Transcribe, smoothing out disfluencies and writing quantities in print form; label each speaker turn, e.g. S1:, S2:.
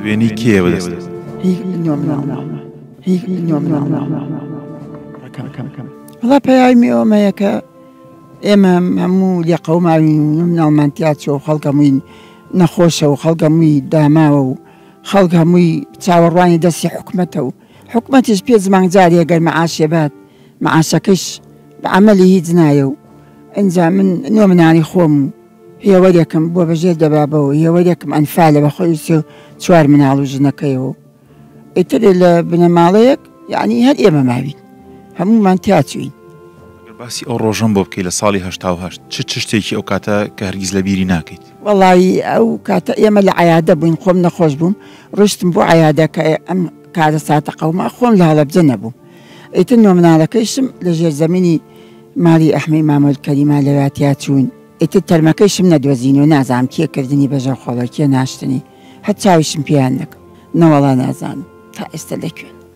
S1: وێنی کێ بەدەست
S2: هیچ نوێم وڵا پەیامی ئەوەیە کە ئێمە هەموو لێ قەوماوین مناڵمانتیا چۆ خەڵک هەمووی نەخۆشە و خەڵک هەمووی داماوە و خەڵک هەمووی چاوەڕوانی دەستی حکومەتە و حکومەتیش پێ زمانجاری ئەگەر مەعاشێ بات مەعاشەکەش بە عەمەلی هیچ نایە و ئەنجا من نۆمنانی خۆم هێوەرێکم بۆ بەژێر دەبابەوە هێوەرێکم ئەنفالە بە خۆی چوار مناڵ و ژنەکەیەوە ئیتر لە بنەماڵەیەک یعنی هەر ئێمە ماوین هەموومان تیاچوین.
S1: باسی ئەو ڕۆژەم بۆ بکەی لە ساڵی هەشتا چ شتێکی ئەو کاتە کە هەرگیز لە بیری ناکەیت؟
S2: وەڵی ئەو کاتە ئێمە لە عەیادە بووین خۆم نەخۆش بووم ڕشتم بۆ عەیادە کە ئەم کارە ساتە قەوما خۆم لە هەڵەبجە نەبووم ئیتر نۆمناڵەکەیشم لە ژێرزەمینی ماڵی ئەحمەی مامۆل کەریما لەواتیا چوون ئیتر تەرمەکەیشم نەدۆزینەوە نازانم کێکردنی بەژەر خۆڵە کێ ناشتنی هەر چاویشم پێیان نەکەم نەوەڵا نازانم تا ئێستا لەکوێن.